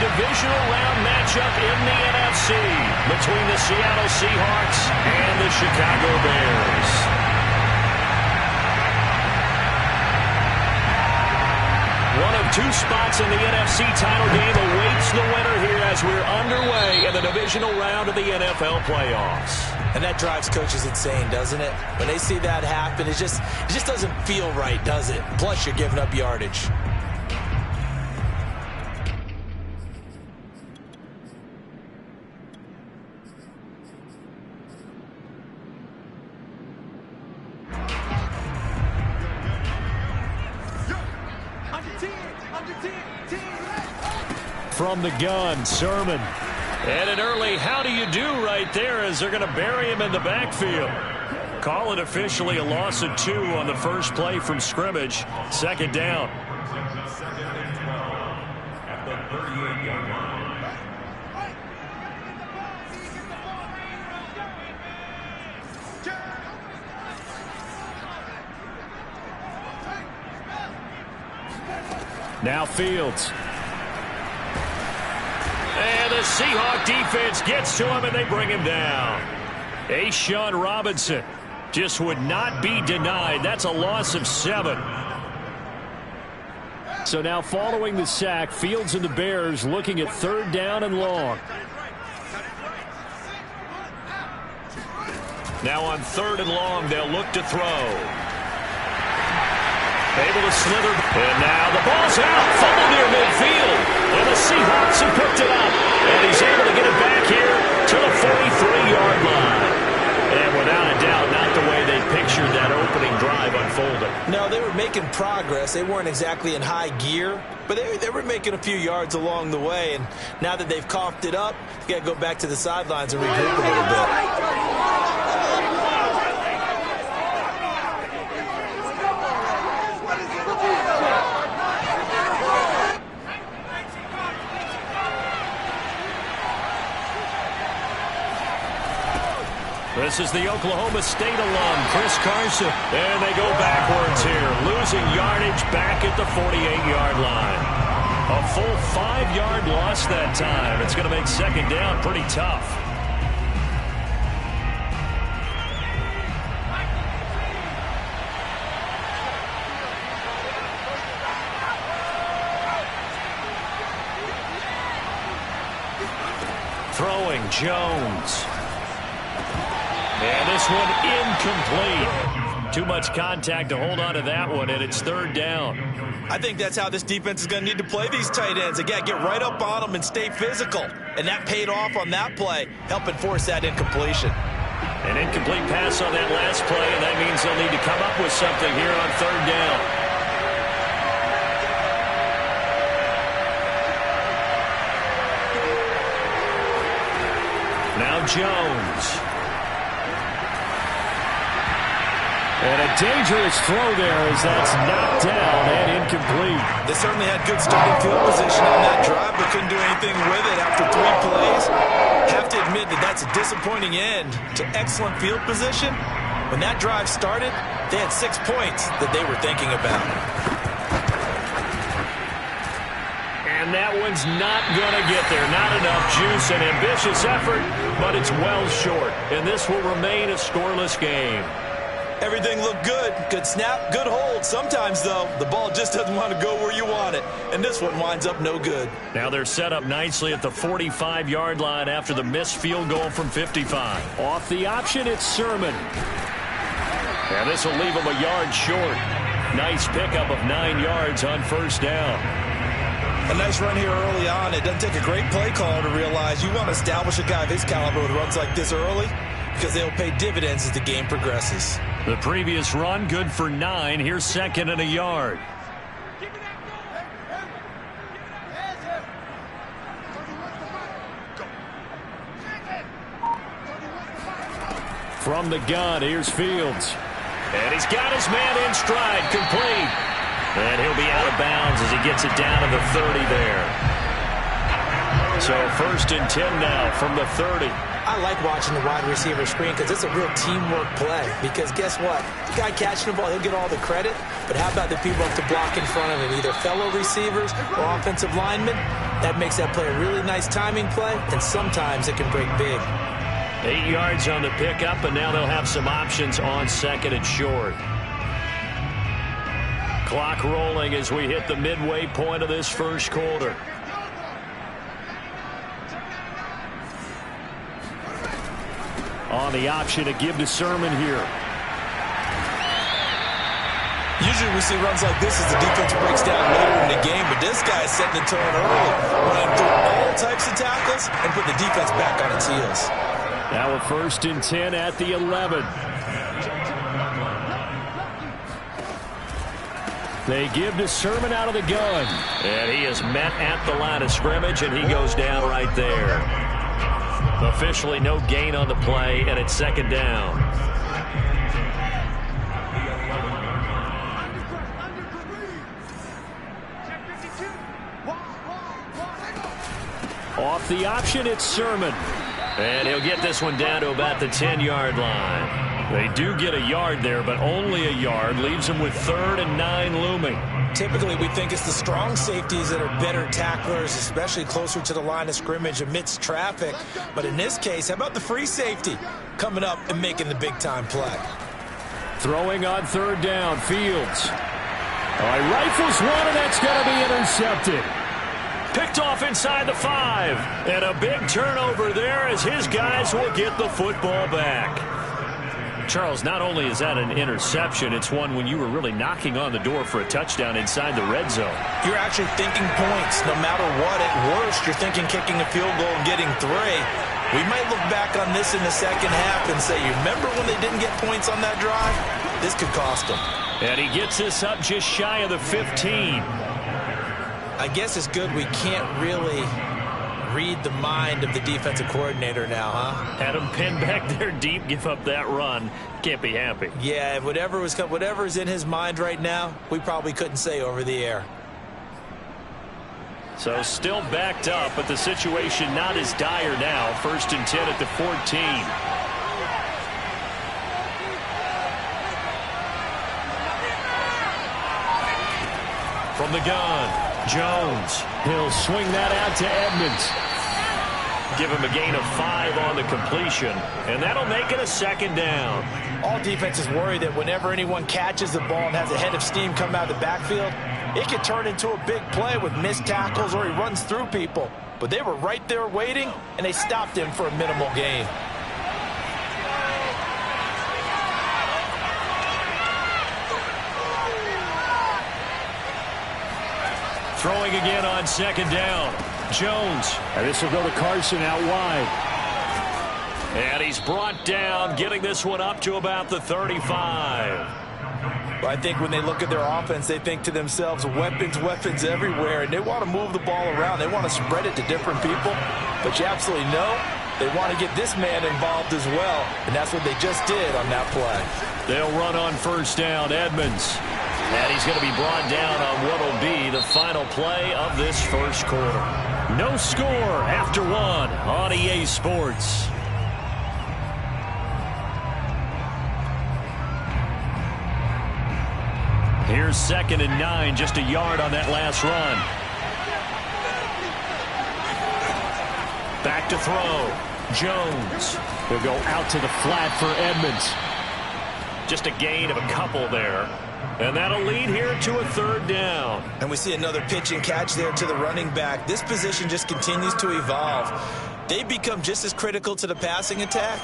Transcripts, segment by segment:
divisional round matchup in the NFC between the Seattle Seahawks and the Chicago Bears. One of two spots in the NFC title game awaits the winner here as we're underway in the divisional round of the NFL playoffs. And that drives coaches insane, doesn't it? When they see that happen, it just doesn't feel right, does it? Plus, you're giving up yardage. From the gun, Sermon. And an early how do you do right there as they're going to bury him in the backfield. Call it officially a loss of 2 on the first play from scrimmage. Second down. Now Fields. And the Seahawk defense gets to him, and they bring him down. A'Shawn Robinson just would not be denied. That's a loss of 7. So now following the sack, Fields and the Bears looking at third down and long. Now on third and long, they'll look to throw. Able to slither. And now the ball's out. Fumble near midfield. And the Seahawks have picked it up. And he's able to get it back here to the 43-yard line. And without a doubt, not the way they pictured that opening drive unfolding. No, they were making progress. They weren't exactly in high gear, but they were making a few yards along the way. And now that they've coughed it up, you got to go back to the sidelines and regroup a little bit. This is the Oklahoma State alum, Chris Carson. And they go backwards here, losing yardage back at the 48-yard line. A full 5-yard loss that time. It's going to make second down pretty tough. Throwing Jones. And this one incomplete. Too much contact to hold on to that one, and it's third down. I think that's how this defense is going to need to play these tight ends. Again, get right up on them and stay physical. And that paid off on that play, helping force that incompletion. An incomplete pass on that last play, and that means they'll need to come up with something here on third down. Now Jones. And a dangerous throw there as that's knocked down and incomplete. They certainly had good starting field position on that drive, but couldn't do anything with it after 3 plays. Have to admit that that's a disappointing end to excellent field position. When that drive started, they had 6 points that they were thinking about. And that one's not going to get there. Not enough juice. An ambitious effort, but it's well short. And this will remain a scoreless game. Everything looked good. Good snap, good hold. Sometimes, though, the ball just doesn't want to go where you want it. And this one winds up no good. Now they're set up nicely at the 45-yard line after the missed field goal from 55. Off the option, it's Sermon. And this will leave him a yard short. Nice pickup of 9 yards on first down. A nice run here early on. It doesn't take a great play caller to realize you want to establish a guy of his caliber with runs like this early because they'll pay dividends as the game progresses. The previous run, good for 9. Here's second and a yard. From the gun, here's Fields. And he's got his man in stride, complete. And he'll be out of bounds as he gets it down to the 30 there. So first and 10 now from the 30. I like watching the wide receiver screen because it's a real teamwork play. Because guess what? The guy catching the ball, he'll get all the credit. But how about the people up to block in front of him, either fellow receivers or offensive linemen? That makes that play a really nice timing play, and sometimes it can break big. 8 yards on the pickup, and now they'll have some options on second and short. Clock rolling as we hit the midway point of this first quarter. On the option to give to Sermon here. Usually we see runs like this as the defense breaks down later in the game, but this guy is setting the tone early, running through all types of tackles and put the defense back on its heels. Now a 1st and 10 at the 11. They give to Sermon out of the gun. And he is met at the line of scrimmage, and he goes down right there. Officially no gain on the play, and it's 2nd down. Off the option, it's Sermon. And he'll get this one down to about the 10-yard line. They do get a yard there, but only a yard. Leaves them with 3rd and 9 looming. Typically, we think it's the strong safeties that are better tacklers, especially closer to the line of scrimmage amidst traffic. But in this case, how about the free safety coming up and making the big-time play? Throwing on 3rd down, Fields. Rifles one, and that's going to be intercepted. Picked off inside the 5. And a big turnover there as his guys will get the football back. Charles, not only is that an interception, it's one when you were really knocking on the door for a touchdown inside the red zone. You're actually thinking points no matter what. At worst, you're thinking kicking a field goal and getting 3. We might look back on this in the second half and say, you remember when they didn't get points on that drive? This could cost them. And he gets this up just shy of the 15. I guess it's good we can't really read the mind of the defensive coordinator now, huh? Had him pinned back there deep, give up that run. Can't be happy. Yeah, whatever is in his mind right now, we probably couldn't say over the air. So still backed up, but the situation not as dire now. 1st and 10 at the 14. From the gun, Jones. He'll swing that out to Edmonds. Give him a gain of 5 on the completion, and that'll make it a 2nd down. All defenses worry that whenever anyone catches the ball and has a head of steam come out of the backfield, it can turn into a big play with missed tackles or he runs through people. But they were right there waiting, and they stopped him for a minimal gain. Throwing again on 2nd down. Jones. And this will go to Carson out wide. And he's brought down, getting this one up to about the 35. Well, I think when they look at their offense, they think to themselves, weapons everywhere, and they want to move the ball around. They want to spread it to different people. But you absolutely know they want to get this man involved as well, and that's what they just did on that play. They'll run on 1st down, Edmonds. And he's going to be brought down on what will be the final play of this first quarter. No score after 1 on EA Sports. Here's 2nd and 9, just a yard on that last run. Back to throw. Jones. He'll go out to the flat for Edmonds. Just a gain of a couple there. And that'll lead here to a 3rd down. And we see another pitch and catch there to the running back. This position just continues to evolve. They become just as critical to the passing attack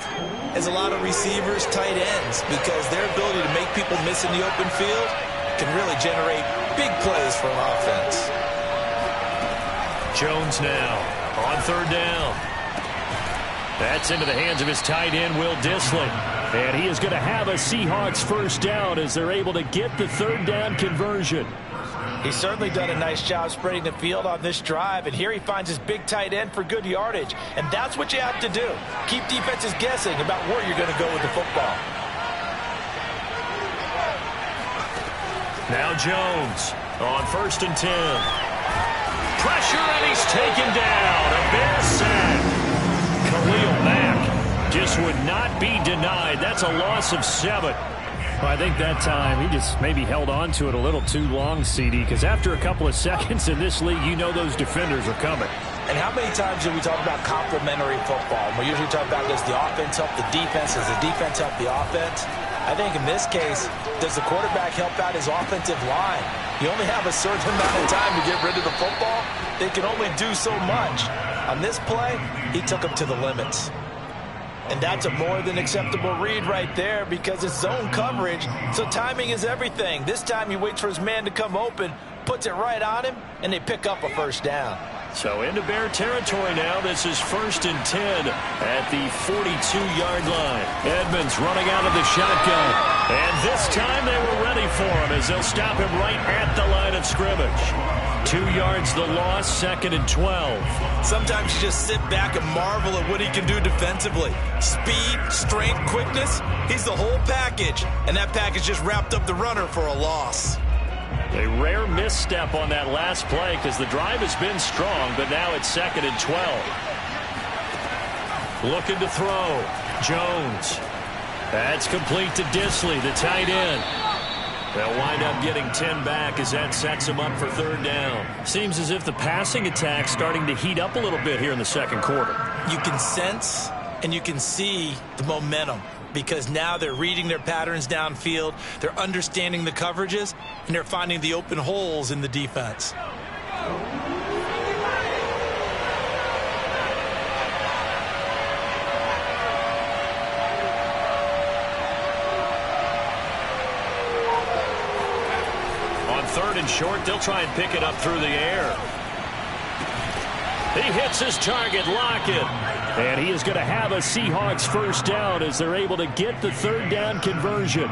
as a lot of receivers, tight ends, because their ability to make people miss in the open field can really generate big plays for an offense. Jones now on 3rd down. That's into the hands of his tight end, Will Dissly. And he is going to have a Seahawks 1st down as they're able to get the 3rd down conversion. He's certainly done a nice job spreading the field on this drive, and here he finds his big tight end for good yardage. And that's what you have to do. Keep defenses guessing about where you're going to go with the football. Now Jones on 1st and 10. Pressure, and he's taken down. A Bear sack. Khalil Mack just would not be denied. That's a loss of 7. Well, I think that time he just maybe held on to it a little too long, CD, because after a couple of seconds in this league, you know those defenders are coming. And how many times do we talk about complementary football? We usually talk about, does the offense help the defense? Does the defense help the offense? I think in this case, does the quarterback help out his offensive line? You only have a certain amount of time to get rid of the football. They can only do so much. On this play, he took him to the limits. And that's a more than acceptable read right there because it's zone coverage, so timing is everything. This time he waits for his man to come open, puts it right on him, and they pick up a first down. So into Bear territory now. This is 1st and 10 at the 42-yard line. Edmonds running out of the shotgun. And this time they were ready for him as they'll stop him right at the line of scrimmage. 2 yards the loss, 2nd and 12. Sometimes you just sit back and marvel at what he can do defensively. Speed, strength, quickness, he's the whole package. And that package just wrapped up the runner for a loss. A rare misstep on that last play because the drive has been strong, but now it's 2nd and 12. Looking to throw. Jones. That's complete to Disley, the tight end. They'll wind up getting 10 back as that sets them up for 3rd down. Seems as if the passing attack's starting to heat up a little bit here in the 2nd quarter. You can sense and you can see the momentum because now they're reading their patterns downfield, they're understanding the coverages, and they're finding the open holes in the defense. On 3rd and short, they'll try and pick it up through the air. He hits his target, Lockett. And he is going to have a Seahawks first down as they're able to get the 3rd down conversion.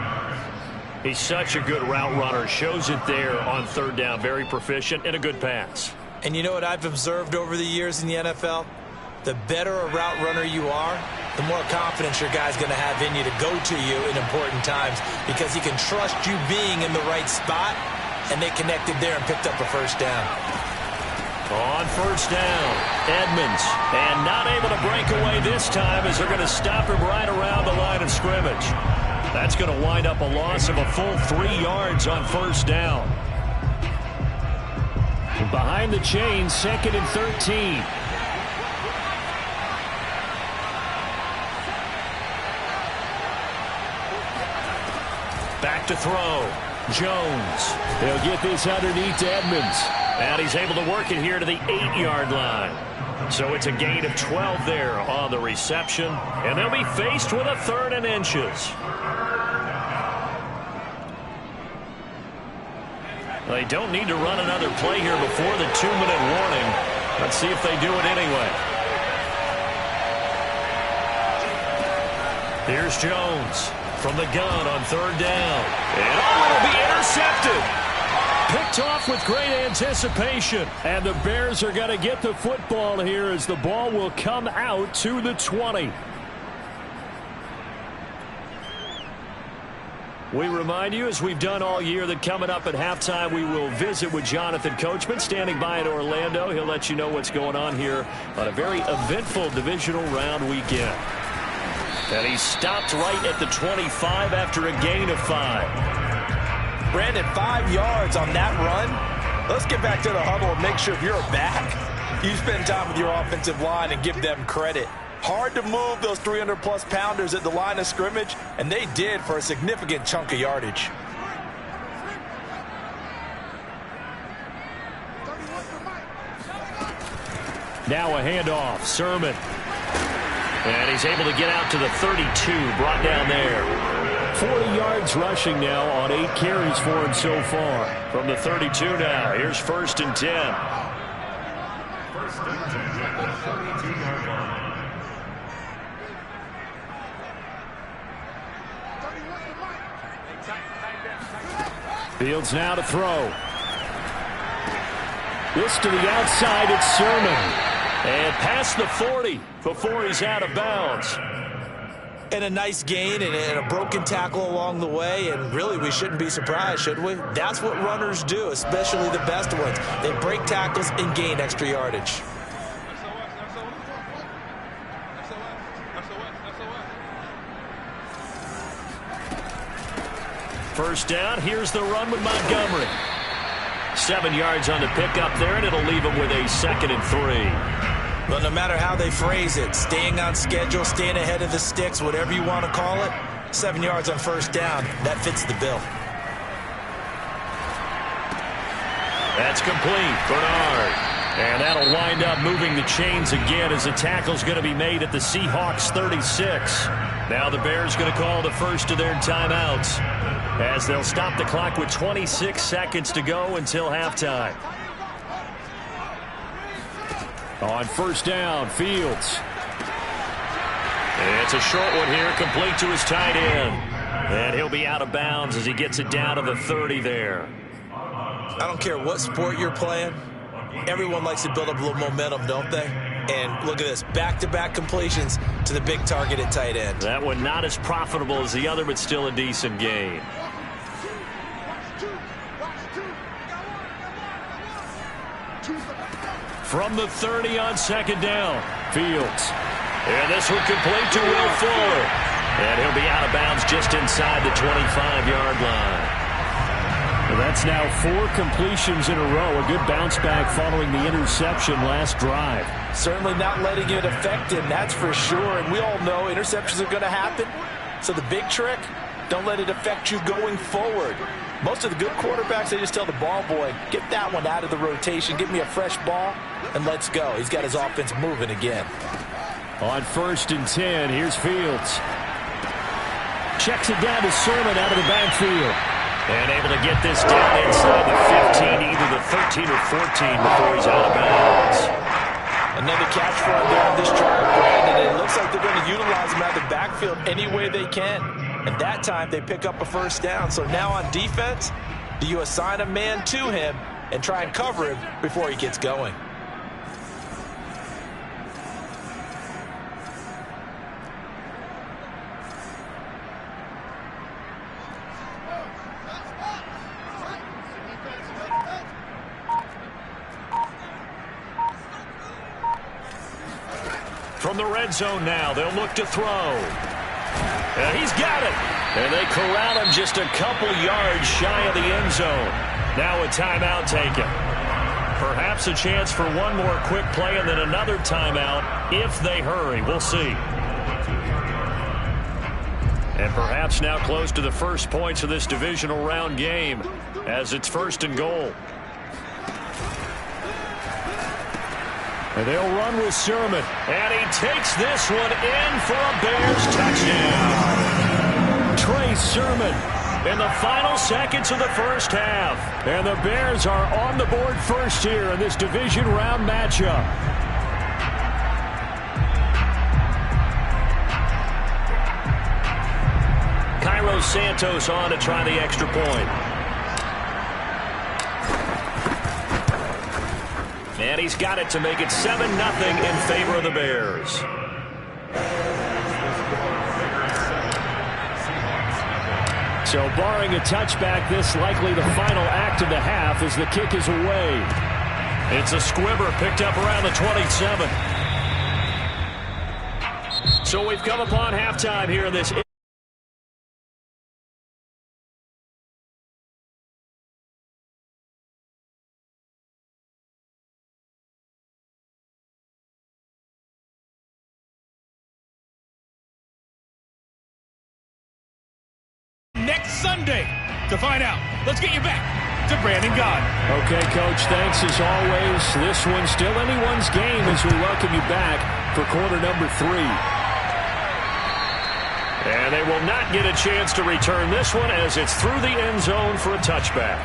He's such a good route runner. Shows it there on 3rd down. Very proficient and a good pass. And you know what I've observed over the years in the NFL? The better a route runner you are, the more confidence your guy's going to have in you to go to you in important times because he can trust you being in the right spot, and they connected there and picked up a first down. On 1st down, Edmonds, and not able to break away this time as they're going to stop him right around the line of scrimmage. That's going to wind up a loss of a full 3 yards on 1st down. Behind the chains, 2nd and 13. Back to throw. Jones. They'll get this underneath to Edmonds. And he's able to work it here to the 8-yard line. So it's a gain of 12 there on the reception. And they'll be faced with a 3rd and inches. They don't need to run another play here before the 2-minute warning. Let's see if they do it anyway. Here's Jones from the gun on 3rd down. And it'll be intercepted. Picked off with great anticipation. And the Bears are going to get the football here as the ball will come out to the 20. We remind you, as we've done all year, that coming up at halftime, we will visit with Jonathan Coachman, standing by in Orlando. He'll let you know what's going on here on a very eventful divisional round weekend. And he's stopped right at the 25 after a gain of 5. Brandon, 5 yards on that run. Let's get back to the huddle and make sure if you're back, you spend time with your offensive line and give them credit. Hard to move those 300-plus pounders at the line of scrimmage, and they did for a significant chunk of yardage. Now a handoff. Sermon. And he's able to get out to the 32, brought down there. 40 yards rushing now on 8 carries for him so far. From the 32 now, here's 1st and 10. Fields now to throw. This to the outside, it's Sermon. And past the 40 before he's out of bounds. And a nice gain and a broken tackle along the way, and really we shouldn't be surprised, should we? That's what runners do, especially the best ones. They break tackles and gain extra yardage. first down. Here's the run with Montgomery. 7 yards on the pickup there, and it'll leave him with a 2nd and 3. Well, no matter how they phrase it, staying on schedule, staying ahead of the sticks, whatever you want to call it, 7 yards on first down, that fits the bill. That's complete. Bernard. And that'll wind up moving the chains again as the tackle's going to be made at the Seahawks 36. Now the Bears going to call the first of their timeouts as they'll stop the clock with 26 seconds to go until halftime. On first down, Fields. It's a short one here, complete to his tight end. And he'll be out of bounds as he gets it down to the 30 there. I don't care what sport you're playing. Everyone likes to build up a little momentum, don't they? And look at this, back-to-back completions to the big target at tight end. That one not as profitable as the other, but still a decent gain. From the 30 on second down, Fields. And this one complete to Will Fuller. And he'll be out of bounds just inside the 25-yard line. Well, that's now 4 completions in a row. A good bounce back following the interception last drive. Certainly not letting it affect him, that's for sure. And we all know interceptions are going to happen. So the big trick, don't let it affect you going forward. Most of the good quarterbacks, they just tell the ball boy, get that one out of the rotation, give me a fresh ball, and let's go. He's got his offense moving again. On 1st and 10, here's Fields. Checks it down to Sermon out of the backfield. And able to get this down inside the 15, either the 13 or 14 before he's out of bounds. Another catch for him there on this drive, Brandon. It looks like they're going to utilize him out of the backfield any way they can. And that time they pick up a first down. So now on defense, do you assign a man to him and try and cover him before he gets going? From the red zone now, they'll look to throw. And he's got it. And they corral him just a couple yards shy of the end zone. Now a timeout taken. Perhaps a chance for one more quick play and then another timeout if they hurry. We'll see. And perhaps now close to the first points of this divisional round game as it's 1st and goal. And they'll run with Sermon. And he takes this one in for a Bears touchdown. Trey Sermon in the final seconds of the first half. And the Bears are on the board first here in this division round matchup. Cairo Santos on to try the extra point. And he's got it to make it 7-0 in favor of the Bears. So barring a touchback, this likely the final act of the half as the kick is away. It's a squibber picked up around the 27. So we've come upon halftime here in this. Next Sunday to find out. Let's get you back to Brandon God. Okay, Coach, thanks as always. This one's still anyone's game as we welcome you back for quarter number 3. And they will not get a chance to return this one as it's through the end zone for a touchback.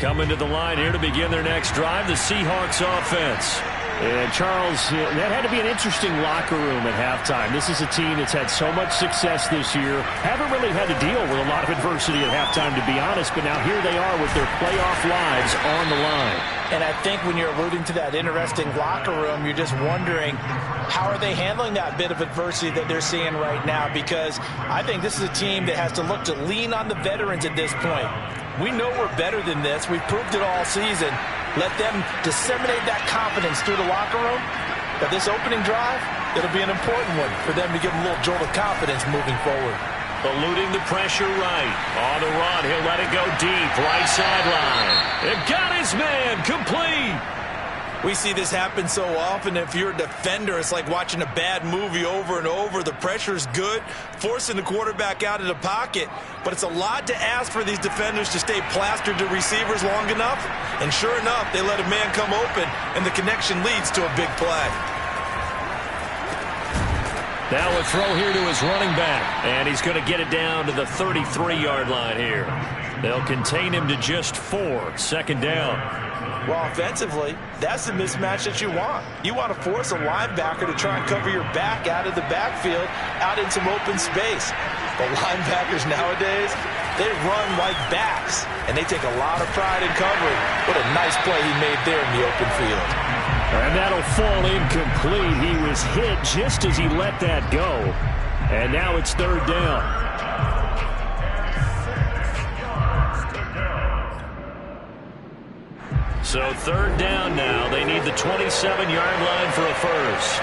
Coming to the line here to begin their next drive, the Seahawks offense. And Charles, that had to be an interesting locker room at halftime. This is a team that's had so much success this year. Haven't really had to deal with a lot of adversity at halftime, to be honest. But now here they are with their playoff lives on the line. And I think when you're alluding to that interesting locker room, you're just wondering, how are they handling that bit of adversity that they're seeing right now? Because I think this is a team that has to look to lean on the veterans at this point. We know we're better than this. We've proved it all season. Let them disseminate that confidence through the locker room. But this opening drive, it'll be an important one for them to give them a little jolt of confidence moving forward. Eluding the pressure right. On the run, he'll let it go deep. Right sideline. It got his man. Complete. We see this happen so often. If you're a defender, it's like watching a bad movie over and over. The pressure's good, forcing the quarterback out of the pocket. But it's a lot to ask for these defenders to stay plastered to receivers long enough. And sure enough, they let a man come open, and the connection leads to a big play. Now a throw here to his running back. And he's going to get it down to the 33-yard line here. They'll contain him to just 4. Second down. Well, offensively, that's the mismatch that you want. You want to force a linebacker to try and cover your back out of the backfield, out in some open space. But linebackers nowadays, they run like backs, and they take a lot of pride in covering. What a nice play he made there in the open field. And that'll fall incomplete. He was hit just as he let that go. And now it's third down. So third down now. They need the 27-yard line for a first.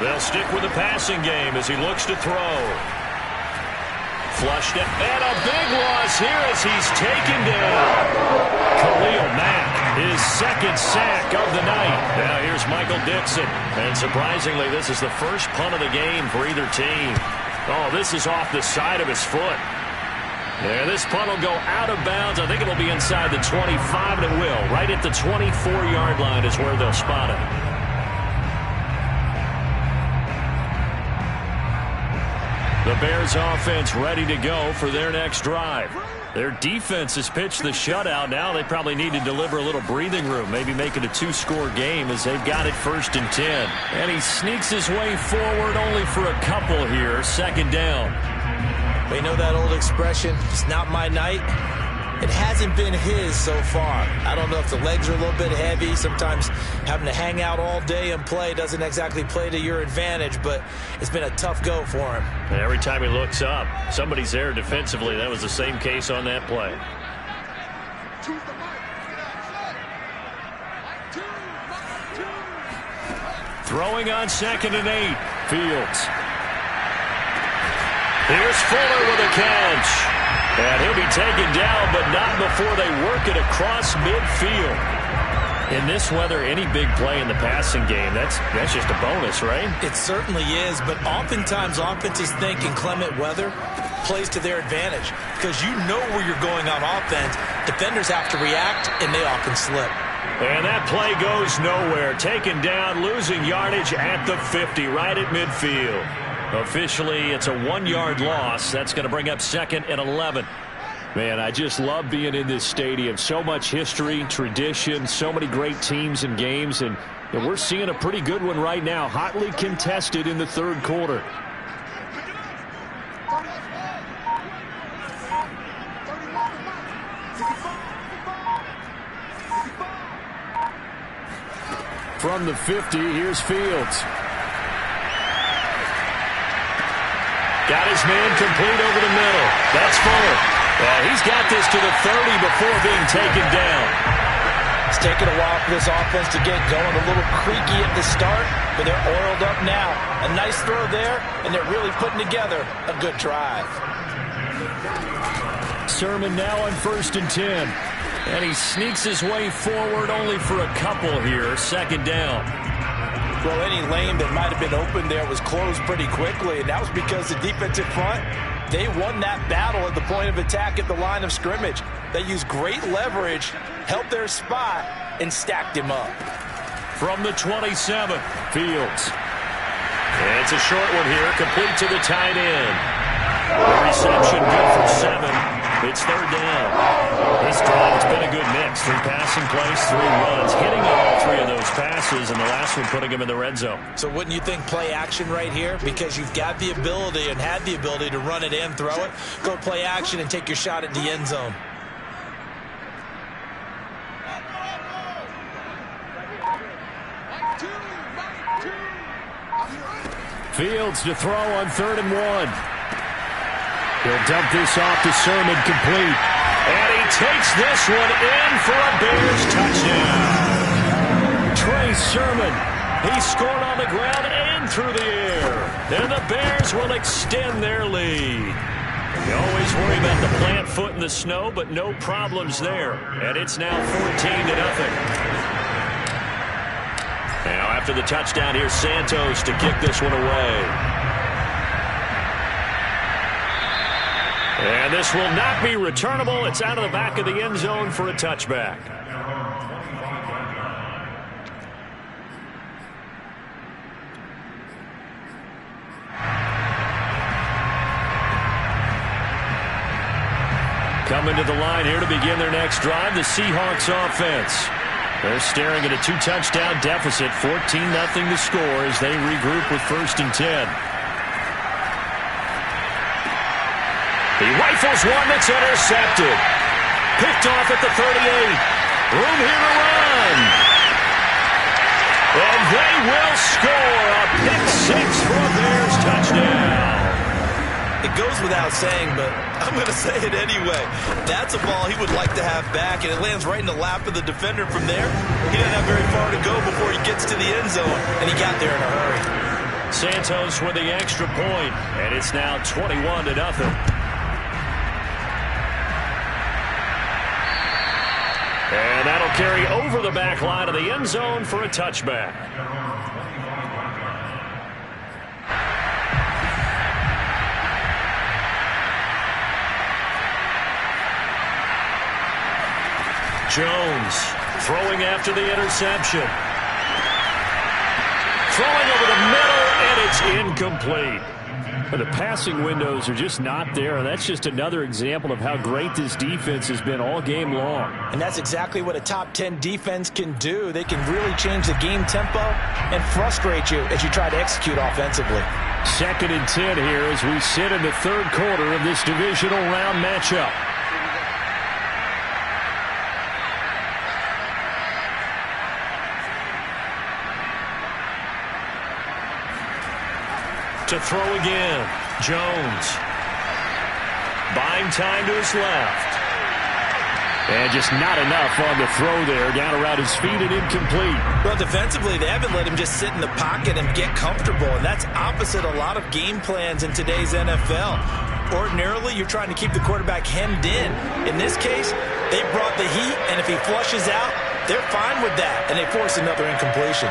They'll stick with the passing game as he looks to throw. Flushed it. And a big loss here as he's taken down. Khalil Mack, his second sack of the night. Now here's Michael Dixon. And surprisingly, this is the first punt of the game for either team. Oh, this is off the side of his foot. Yeah, this punt will go out of bounds. I think it'll be inside the 25, and it will. Right at the 24-yard line is where they'll spot it. The Bears offense ready to go for their next drive. Their defense has pitched the shutout. Now they probably need to deliver a little breathing room, maybe make it a 2-score game as they've got it 1st and 10. And he sneaks his way forward only for a couple here. Second down. We know that old expression, it's not my night. It hasn't been his so far. I don't know if the legs are a little bit heavy. Sometimes having to hang out all day and play doesn't exactly play to your advantage, but it's been a tough go for him. And every time he looks up, somebody's there defensively. That was the same case on that play. Throwing on 2nd and 8. Fields. Here's Fuller with a catch. And he'll be taken down, but not before they work it across midfield. In this weather, any big play in the passing game, that's just a bonus, right? It certainly is, but oftentimes offenses think in clement weather plays to their advantage because you know where you're going on offense. Defenders have to react, and they often slip. And that play goes nowhere. Taken down, losing yardage at the 50, right at midfield. Officially, it's a 1-yard loss. That's going to bring up 2nd and 11. Man, I just love being in this stadium. So much history, tradition, so many great teams and games. And we're seeing a pretty good one right now. Hotly contested in the third quarter. From the 50, here's Fields. Got his man complete over the middle. That's Fuller. He's got this to the 30 before being taken down. It's taken a while for this offense to get going. A little creaky at the start, but they're oiled up now. A nice throw there, and they're really putting together a good drive. Sermon now on 1st and 10. And he sneaks his way forward only for a couple here. Second down. Well, any lane that might have been open there was closed pretty quickly, and that was because the defensive front, they won that battle at the point of attack at the line of scrimmage. They used great leverage, helped their spot, and stacked him up. From the 27, Fields. It's a short one here, complete to the tight end. The reception good for 7. It's third down. This drive has been a good mix. 3 passing plays, 3 runs. Hitting on all 3 of those passes, and the last one putting him in the red zone. So wouldn't you think play action right here? Because you've got the ability and had the ability to run it in, throw it, go play action, and take your shot at the end zone. Fields to throw on 3rd and 1. He'll dump this off to Sermon, complete. And he takes this one in for a Bears touchdown. Trey Sermon, he scored on the ground and through the air. And the Bears will extend their lead. You always worry about the plant foot in the snow, but no problems there. And it's now 14-0. Now after the touchdown, here's Santos to kick this one away. And this will not be returnable. It's out of the back of the end zone for a touchback. Coming to the line here to begin their next drive, the Seahawks offense. They're staring at a 2-touchdown deficit, 14-0 to score as they regroup with 1st and 10. He rifles one that's intercepted. Picked off at the 38. Room here to run. And they will score a pick-6 for a Bears touchdown. It goes without saying, but I'm going to say it anyway. That's a ball he would like to have back, and it lands right in the lap of the defender from there. He doesn't have very far to go before he gets to the end zone, and he got there in a hurry. Santos with the extra point, and it's now 21-0. And that'll carry over the back line of the end zone for a touchback. Jones throwing after the interception. Throwing over the middle, and it's incomplete. The passing windows are just not there, and that's just another example of how great this defense has been all game long. And that's exactly what a top 10 defense can do. They can really change the game tempo and frustrate you as you try to execute offensively. 2nd and 10 here as we sit in the 3rd quarter of this divisional round matchup. To throw again, Jones. Buying time to his left. And just not enough on the throw there. Down around his feet and incomplete. Well, defensively, they haven't let him just sit in the pocket and get comfortable. And that's opposite a lot of game plans in today's NFL. Ordinarily, you're trying to keep the quarterback hemmed in. In this case, they brought the heat, and if he flushes out, they're fine with that. And they force another incompletion.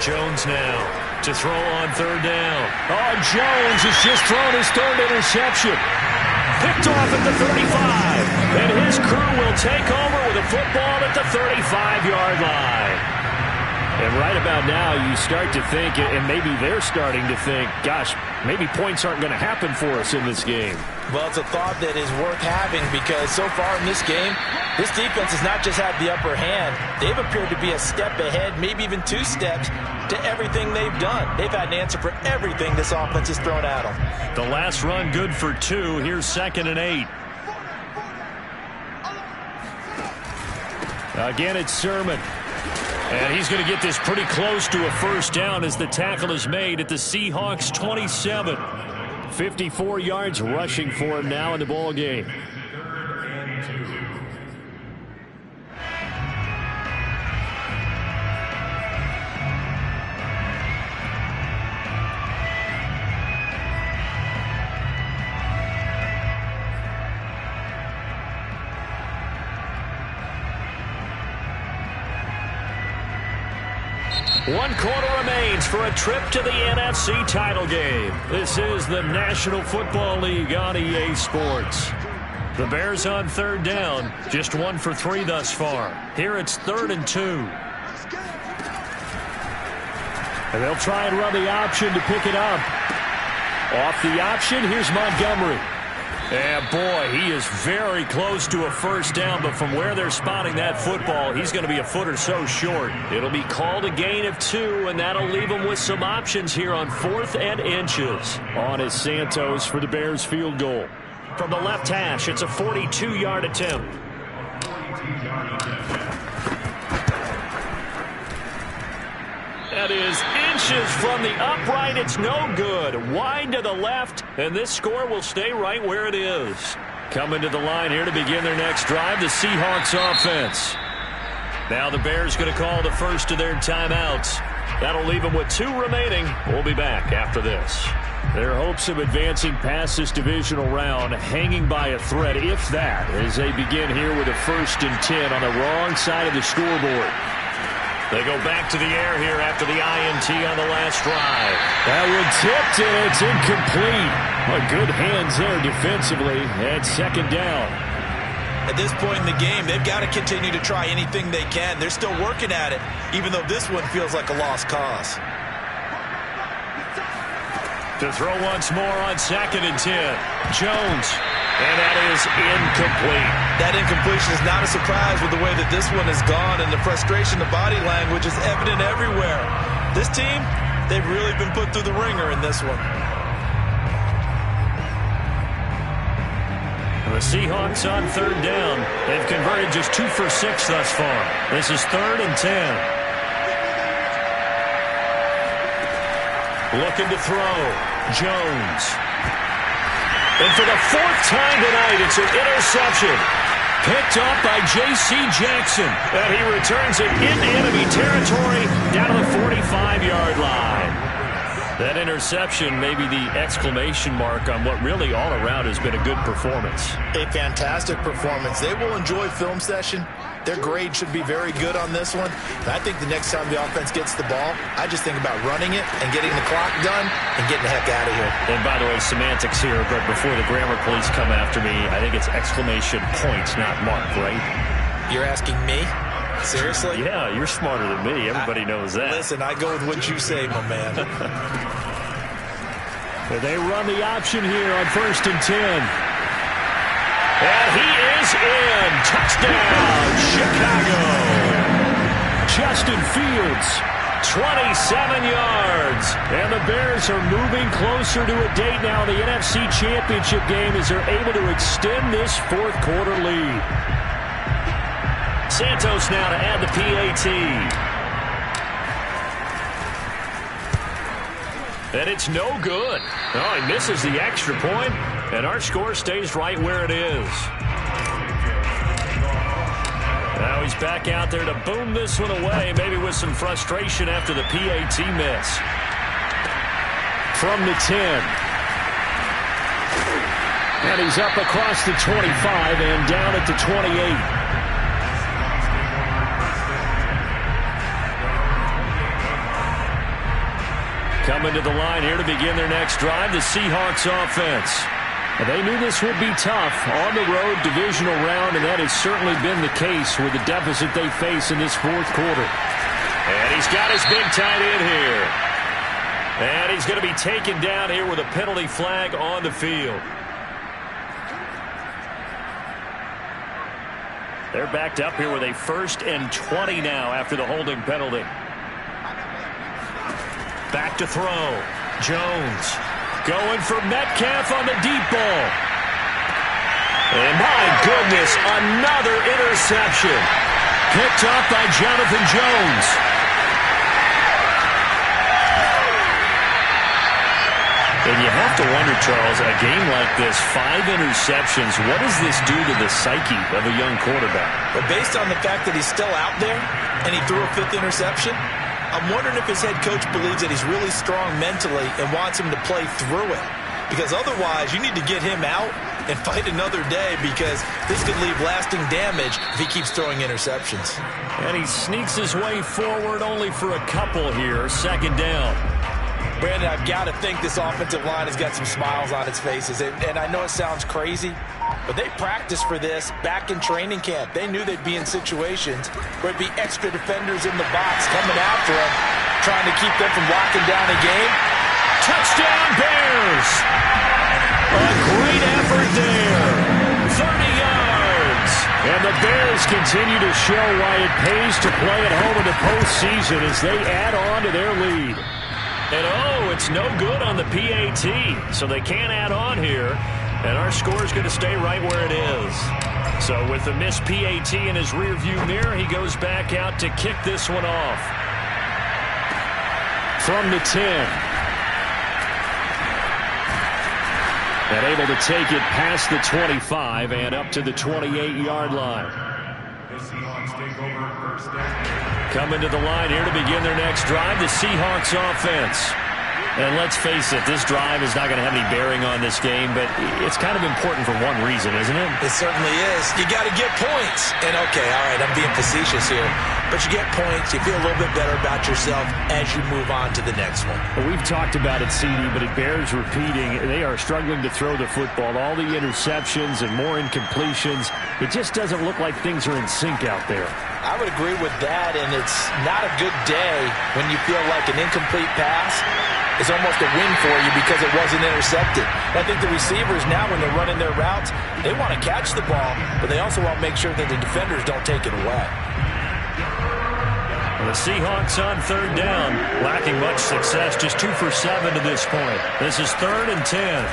Jones now to throw on 3rd down. Oh, Jones has just thrown his 3rd interception. Picked off at the 35. And his crew will take over with a football at the 35-yard line. And right about now, you start to think, and maybe they're starting to think, gosh, maybe points aren't going to happen for us in this game. Well, it's a thought that is worth having because so far in this game, this defense has not just had the upper hand. They've appeared to be a step ahead, maybe even 2 steps to everything they've done. They've had an answer for everything this offense has thrown at them. The last run good for 2. Here's 2nd and 8. Again, it's Sermon. And he's going to get this pretty close to a 1st down as the tackle is made at the Seahawks 27. 54 yards rushing for him now in the ball game. One quarter remains for a trip to the NFC title game. This is the National Football League on EA Sports. The Bears on 3rd down, just 1 for 3 thus far. Here it's 3rd and 2. And they'll try and run the option to pick it up. Off the option, here's Montgomery. And boy, he is very close to a 1st down, but from where they're spotting that football, he's going to be a foot or so short. It'll be called a gain of 2, and that'll leave him with some options here on 4th and inches. On is Santos for the Bears field goal. From the left hash, it's a 42-yard attempt. That is inches from the upright. It's no good. Wide to the left, and this score will stay right where it is. Coming to the line here to begin their next drive, the Seahawks offense. Now the Bears going to call the first of their timeouts. That'll leave them with 2 remaining. We'll be back after this. Their hopes of advancing past this divisional round hanging by a thread, if that, as they begin here with a 1st and 10 on the wrong side of the scoreboard. They go back to the air here after the INT on the last drive. That one tipped, and it's incomplete. Well, good hands there defensively at 2nd down. At this point in the game, they've got to continue to try anything they can. They're still working at it, even though this one feels like a lost cause. To throw once more on 2nd and 10. Jones. And that is incomplete. That incompletion is not a surprise with the way that this one has gone, and the frustration, the body language is evident everywhere. This team, they've really been put through the ringer in this one. The Seahawks on 3rd down. They've converted just 2 for 6 thus far. This is 3rd and 10. Looking to throw. Jones. And for the 4th time tonight, it's an interception. Picked up by J.C. Jackson. And he returns it into enemy territory down to the 45-yard line. That interception may be the exclamation mark on what really all around has been a good performance. A fantastic performance. They will enjoy film session. Their grade should be very good on this one. And I think the next time the offense gets the ball, I just think about running it and getting the clock done and getting the heck out of here. And by the way, semantics here, but before the grammar police come after me, I think it's exclamation point, not mark, right? You're asking me? Seriously? Yeah, you're smarter than me. Everybody knows that. Listen, I go with what you say, my man. They run the option here on 1st and 10. And he is in. Touchdown, Chicago. Justin Fields, 27 yards. And the Bears are moving closer to a date now in the NFC Championship game as they're able to extend this 4th quarter lead. Santos now to add the PAT. And it's no good. Oh, he misses the extra point, and our score stays right where it is. Now he's back out there to boom this one away, maybe with some frustration after the PAT miss. From the 10. And he's up across the 25 and down at the 28. Coming to the line here to begin their next drive, the Seahawks offense. They knew this would be tough on the road divisional round, and that has certainly been the case with the deficit they face in this 4th quarter. And he's got his big tight end here. And he's going to be taken down here with a penalty flag on the field. They're backed up here with a 1st and 20 now after the holding penalty. Back to throw. Jones going for Metcalf on the deep ball. And my goodness, another interception. Picked up by Jonathan Jones. And you have to wonder, Charles, a game like this, 5 interceptions, what does this do to the psyche of a young quarterback? But based on the fact that he's still out there and he threw a 5th interception, I'm wondering if his head coach believes that he's really strong mentally and wants him to play through it. Because otherwise, you need to get him out and fight another day, because this could leave lasting damage if he keeps throwing interceptions. And he sneaks his way forward only for a couple here. 2nd down. Brandon, I've got to think this offensive line has got some smiles on its faces. And I know it sounds crazy, but they practiced for this back in training camp. They knew they'd be in situations where it'd be extra defenders in the box coming after them, trying to keep them from locking down a game. Touchdown, Bears! A great effort there. 30 yards. And the Bears continue to show why it pays to play at home in the postseason as they add on to their lead. And oh, it's no good on the PAT, so they can't add on here. And our score is going to stay right where it is. So with the missed PAT in his rearview mirror, he goes back out to kick this one off. from the 10. And able to take it past the 25 and up to the 28-yard line. Coming to the line here to begin their next drive, the Seahawks offense. And let's face it, this drive is not going to have any bearing on this game, but it's kind of important for one reason, isn't it? It certainly is. You got to get points. And, okay, all right, I'm being facetious here. But you get points, you feel a little bit better about yourself as you move on to the next one. Well, we've talked about it, CD, but it bears repeating. They are struggling to throw the football. All the interceptions and more incompletions. It just doesn't look like things are in sync out there. I would agree with that, and it's not a good day when you feel like an incomplete pass is almost a win for you because it wasn't intercepted. I think the receivers now, when they're running their routes, they want to catch the ball, but they also want to make sure that the defenders don't take it away. Well, the Seahawks on third down, lacking much success, just 2 for 7 to this point. This is 3rd and 10.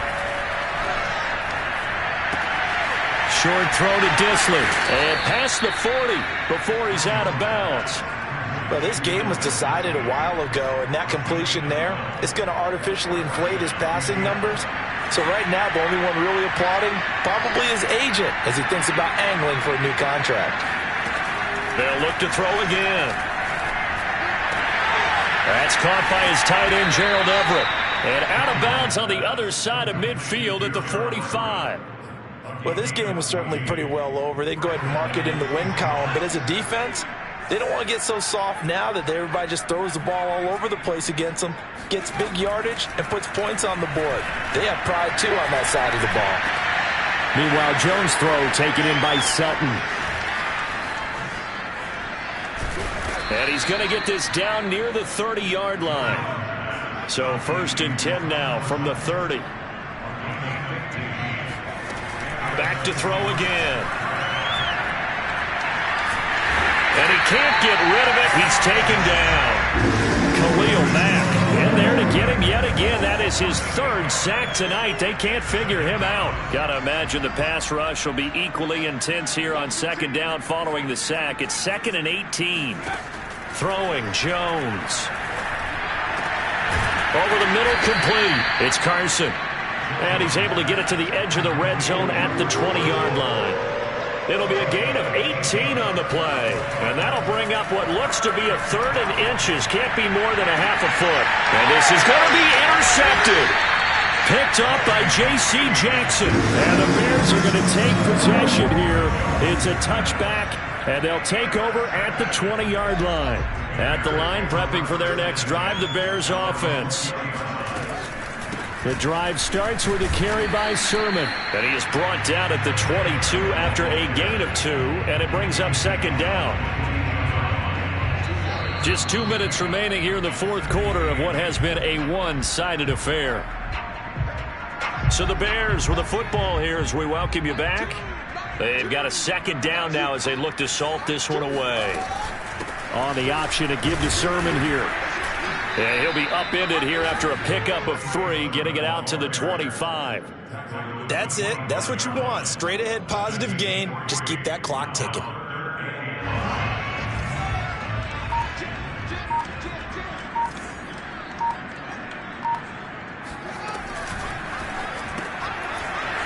Short throw to Disley, and past the 40 before he's out of bounds. Well, this game was decided a while ago, and that completion there is going to artificially inflate his passing numbers. So right now, the only one really applauding probably his agent as he thinks about angling for a new contract. They'll look to throw again. That's caught by his tight end, Gerald Everett. And out of bounds on the other side of midfield at the 45. Well, this game is certainly pretty well over. They can go ahead and mark it in the win column. But as a defense, they don't want to get so soft now that everybody just throws the ball all over the place against them, gets big yardage, and puts points on the board. They have pride, too, on that side of the ball. Meanwhile, Jones' throw taken in by Sutton. And he's going to get this down near the 30-yard line. So 1st and 10 now from the 30. Back to throw again. And he can't get rid of it. He's taken down. Khalil Mack in there to get him yet again. That is his 3rd sack tonight. They can't figure him out. Got to imagine the pass rush will be equally intense here on 2nd down following the sack. It's 2nd and 18. Throwing Jones. Over the middle, complete. It's Carson. And he's able to get it to the edge of the red zone at the 20-yard line. It'll be a gain of 18 on the play. And that'll bring up what looks to be a 3rd and inches. Can't be more than a half a foot. And this is going to be intercepted. Picked up by J.C. Jackson. And the Bears are going to take possession here. It's a touchback, and they'll take over at the 20-yard line. At the line, prepping for their next drive, the Bears offense. The drive starts with a carry by Sermon. And he is brought down at the 22 after a gain of 2, and it brings up 2nd down. Just 2 minutes remaining here in the 4th quarter of what has been a one-sided affair. So the Bears with the football here as we welcome you back. They've got a 2nd down now as they look to salt this one away. On the option to give to Sermon here. And he'll be upended here after a pickup of 3, getting it out to the 25. That's it. That's what you want. Straight ahead positive gain. Just keep that clock ticking.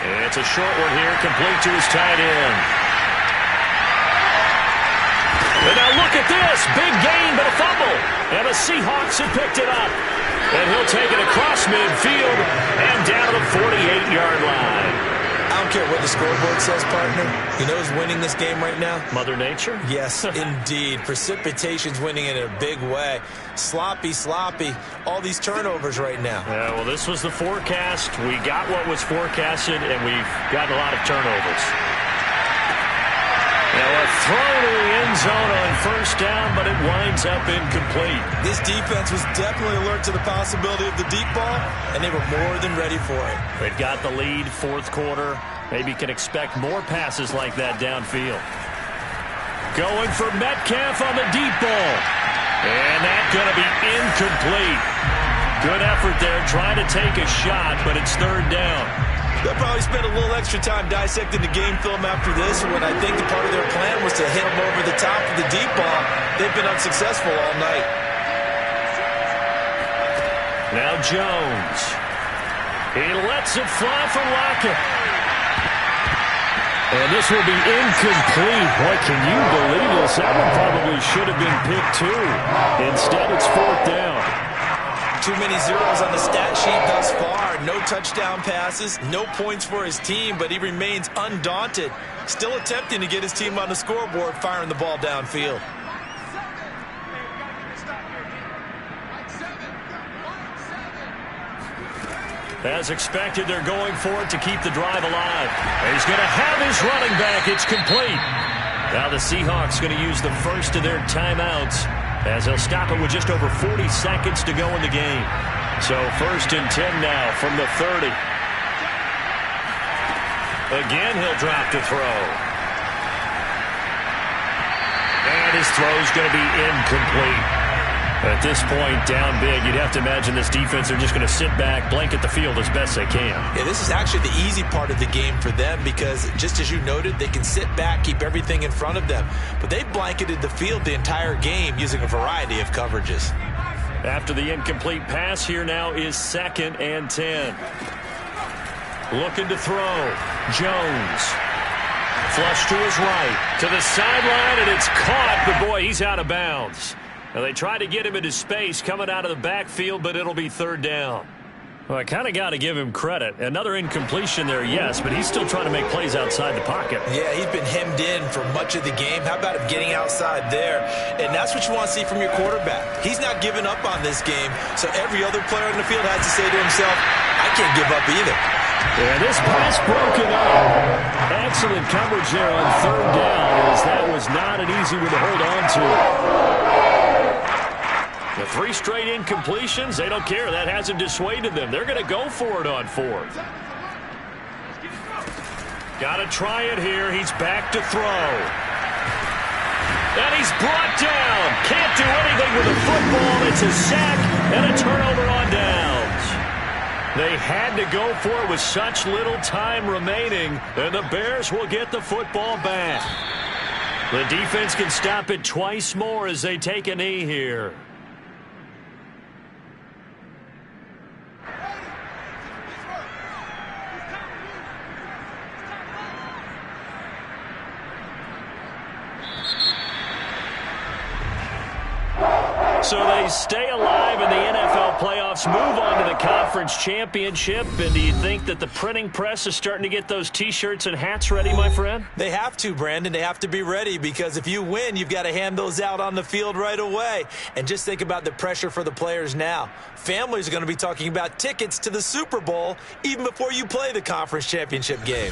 And it's a short one here, complete to his tight end. And now look at this. Big gain, but a fumble. And the Seahawks have picked it up. And he'll take it across midfield and down to the 48-yard line. I don't care what the scoreboard says, partner. You know who's winning this game right now? Mother Nature? Yes, indeed. Precipitation's winning in a big way. Sloppy, sloppy. All these turnovers right now. Yeah, well, this was the forecast. We got what was forecasted, and we've gotten a lot of turnovers. Now a throw to the end zone on 1st down, but it winds up incomplete. This defense was definitely alert to the possibility of the deep ball, and they were more than ready for it. They've got the lead, 4th quarter. Maybe can expect more passes like that downfield. Going for Metcalf on the deep ball. And that's going to be incomplete. Good effort there, trying to take a shot, but it's 3rd down. They'll probably spend a little extra time dissecting the game film after this, when I think the part of their plan was to hit them over the top of the deep ball. They've been unsuccessful all night. Now Jones. He lets it fly for Lockett. And this will be incomplete. Boy, can you believe this? That one probably should have been picked too. Instead, it's 4th down. Too many zeros on the stat sheet thus far. No touchdown passes, no points for his team, but he remains undaunted. Still attempting to get his team on the scoreboard, firing the ball downfield. As expected, they're going for it to keep the drive alive. And he's going to have his running back. It's complete. Now the Seahawks going to use the first of their timeouts as they'll stop it with just over 40 seconds to go in the game. So 1st and 10 now from the 30. Again, he'll drop to throw. And his throw's going to be incomplete. At this point, down big, you'd have to imagine this defense are just going to sit back, blanket the field as best they can. Yeah, this is actually the easy part of the game for them because, just as you noted, they can sit back, keep everything in front of them. But they blanketed the field the entire game using a variety of coverages. After the incomplete pass, here now is 2nd and 10. Looking to throw. Jones. Flush to his right. To the sideline, and it's caught. But, boy, he's out of bounds. Now, they tried to get him into space coming out of the backfield, but it'll be 3rd down. Well, I kind of got to give him credit. Another incompletion there, yes, but he's still trying to make plays outside the pocket. Yeah, he's been hemmed in for much of the game. How about him getting outside there? And that's what you want to see from your quarterback. He's not giving up on this game, so every other player on the field has to say to himself, I can't give up either. And this pass broken up. Excellent coverage there on 3rd down, as that was not an easy one to hold on to. The 3 straight incompletions, they don't care. That hasn't dissuaded them. They're going to go for it on 4th. Got to try it here. He's back to throw. And he's brought down. Can't do anything with the football. It's a sack and a turnover on downs. They had to go for it with such little time remaining, and the Bears will get the football back. The defense can stop it twice more as they take a knee here. So they stay alive in the NFL playoffs, move on to the conference championship. And do you think that the printing press is starting to get those T-shirts and hats ready, my friend? They have to, Brandon. They have to be ready because if you win, you've got to hand those out on the field right away. And just think about the pressure for the players now. Families are going to be talking about tickets to the Super Bowl even before you play the conference championship game.